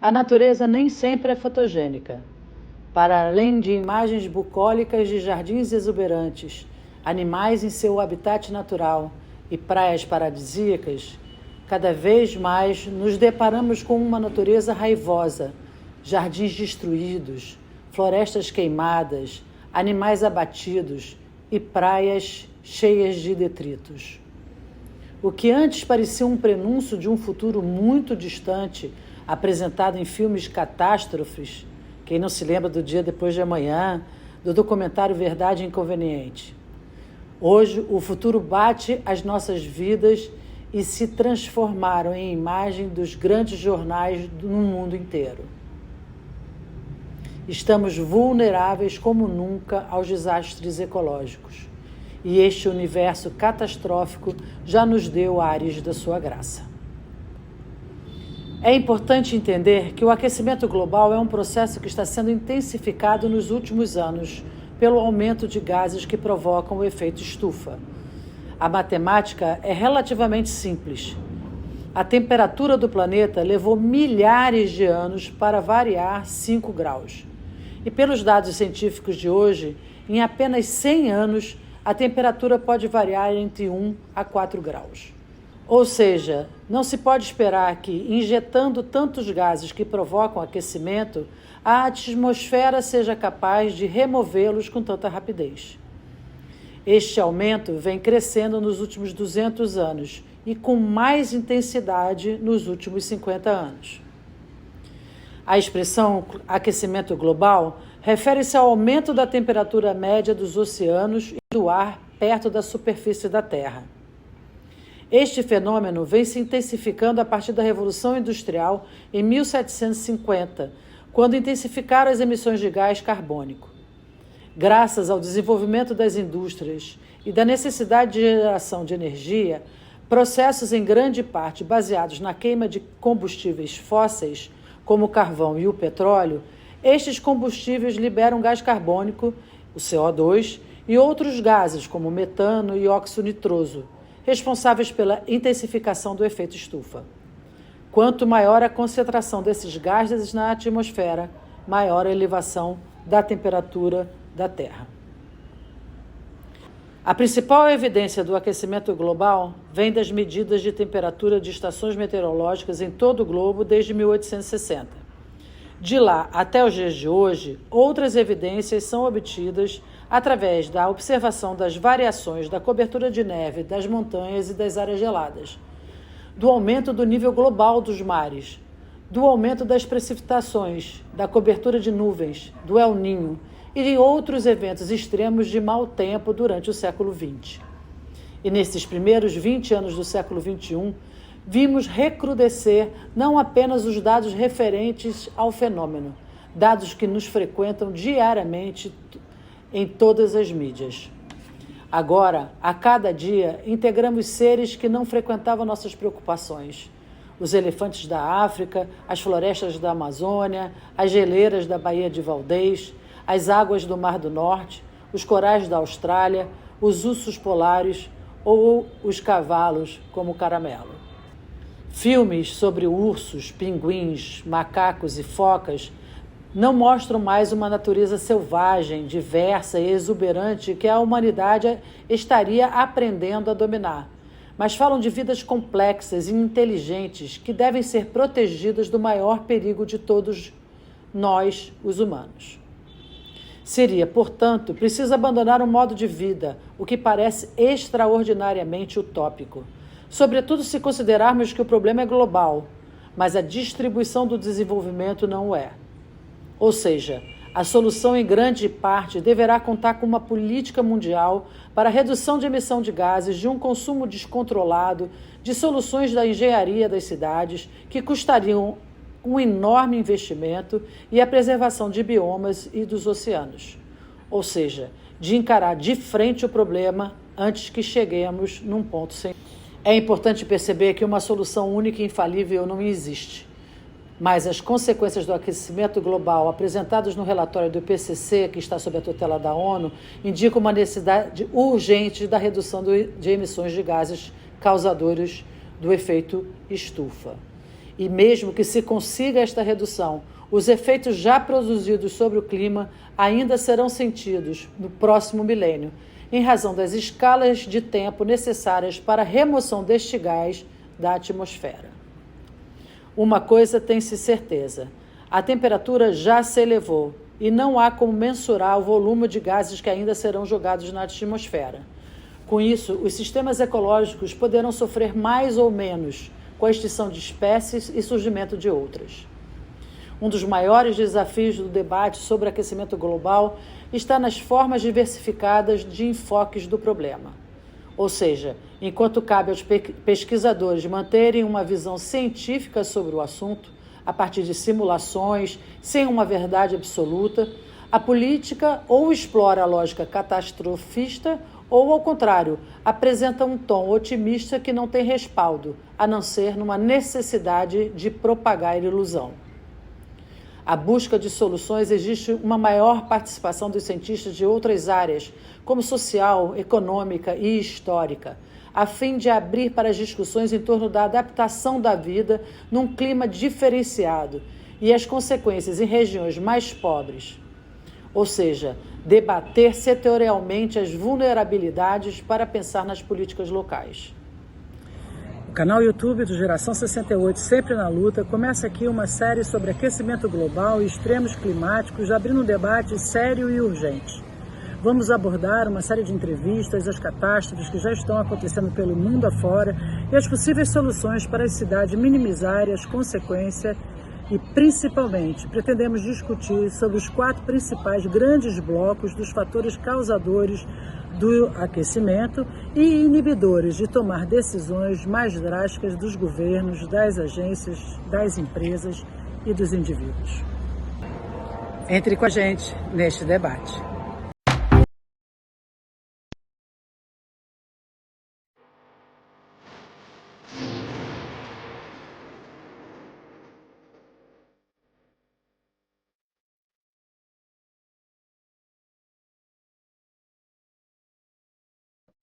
A natureza nem sempre é fotogênica. Para além de imagens bucólicas de jardins exuberantes, animais em seu habitat natural e praias paradisíacas, cada vez mais nos deparamos com uma natureza raivosa, jardins destruídos, florestas queimadas, animais abatidos e praias cheias de detritos. O que antes parecia um prenúncio de um futuro muito distante, apresentado em filmes catástrofes, quem não se lembra do Dia Depois de Amanhã, do documentário Verdade Inconveniente. Hoje, o futuro bate as nossas vidas e se transformaram em imagem dos grandes jornais no mundo inteiro. Estamos vulneráveis como nunca aos desastres ecológicos. E este universo catastrófico já nos deu ares da sua graça. É importante entender que o aquecimento global é um processo que está sendo intensificado nos últimos anos pelo aumento de gases que provocam o efeito estufa. A matemática é relativamente simples. A temperatura do planeta levou milhares de anos para variar 5 graus. E pelos dados científicos de hoje, em apenas 100 anos, a temperatura pode variar entre 1 a 4 graus. Ou seja, não se pode esperar que, injetando tantos gases que provocam aquecimento, a atmosfera seja capaz de removê-los com tanta rapidez. Este aumento vem crescendo nos últimos 200 anos e com mais intensidade nos últimos 50 anos. A expressão aquecimento global refere-se ao aumento da temperatura média dos oceanos e do ar perto da superfície da Terra. Este fenômeno vem se intensificando a partir da Revolução Industrial em 1750, quando intensificaram as emissões de gás carbônico. Graças ao desenvolvimento das indústrias e da necessidade de geração de energia, processos em grande parte baseados na queima de combustíveis fósseis, como o carvão e o petróleo, estes combustíveis liberam gás carbônico, o CO2, e outros gases, como metano e óxido nitroso, responsáveis pela intensificação do efeito estufa. Quanto maior a concentração desses gases na atmosfera, maior a elevação da temperatura da Terra. A principal evidência do aquecimento global vem das medidas de temperatura de estações meteorológicas em todo o globo desde 1860. De lá até os dias de hoje, outras evidências são obtidas através da observação das variações da cobertura de neve das montanhas e das áreas geladas, do aumento do nível global dos mares, do aumento das precipitações, da cobertura de nuvens, do El Niño e de outros eventos extremos de mau tempo durante o século XX. E nesses primeiros 20 anos do século XXI, vimos recrudescer não apenas os dados referentes ao fenômeno, dados que nos frequentam diariamente em todas as mídias. Agora, a cada dia, integramos seres que não frequentavam nossas preocupações. Os elefantes da África, as florestas da Amazônia, as geleiras da Baía de Valdez, as águas do Mar do Norte, os corais da Austrália, os ursos polares ou os cavalos, como o caramelo. Filmes sobre ursos, pinguins, macacos e focas não mostram mais uma natureza selvagem, diversa e exuberante que a humanidade estaria aprendendo a dominar, mas falam de vidas complexas e inteligentes que devem ser protegidas do maior perigo de todos nós, os humanos. Seria, portanto, preciso abandonar um modo de vida, o que parece extraordinariamente utópico, sobretudo se considerarmos que o problema é global, mas a distribuição do desenvolvimento não o é. Ou seja, a solução em grande parte deverá contar com uma política mundial para a redução de emissão de gases, de um consumo descontrolado, de soluções da engenharia das cidades que custariam um enorme investimento e a preservação de biomas e dos oceanos. Ou seja, de encarar de frente o problema antes que cheguemos num ponto sem. É importante perceber que uma solução única e infalível não existe. Mas as consequências do aquecimento global apresentadas no relatório do IPCC, que está sob a tutela da ONU, indicam uma necessidade urgente da redução de emissões de gases causadores do efeito estufa. E mesmo que se consiga esta redução, os efeitos já produzidos sobre o clima ainda serão sentidos no próximo milênio, em razão das escalas de tempo necessárias para a remoção deste gás da atmosfera. Uma coisa tem-se certeza: a temperatura já se elevou e não há como mensurar o volume de gases que ainda serão jogados na atmosfera. Com isso, os sistemas ecológicos poderão sofrer mais ou menos com a extinção de espécies e surgimento de outras. Um dos maiores desafios do debate sobre aquecimento global está nas formas diversificadas de enfoques do problema. Ou seja, enquanto cabe aos pesquisadores manterem uma visão científica sobre o assunto, a partir de simulações, sem uma verdade absoluta, a política ou explora a lógica catastrofista ou, ao contrário, apresenta um tom otimista que não tem respaldo, a não ser numa necessidade de propagar ilusão. A busca de soluções exige uma maior participação dos cientistas de outras áreas, como social, econômica e histórica, a fim de abrir para as discussões em torno da adaptação da vida num clima diferenciado e as consequências em regiões mais pobres. Ou seja, debater setorialmente as vulnerabilidades para pensar nas políticas locais. O canal YouTube do Geração 68, Sempre na Luta, começa aqui uma série sobre aquecimento global e extremos climáticos, abrindo um debate sério e urgente. Vamos abordar uma série de entrevistas, as catástrofes que já estão acontecendo pelo mundo afora e as possíveis soluções para a cidade minimizarem as consequências e, principalmente, pretendemos discutir sobre os 4 principais grandes blocos dos fatores causadores do aquecimento e inibidores de tomar decisões mais drásticas dos governos, das agências, das empresas e dos indivíduos. Entre com a gente neste debate.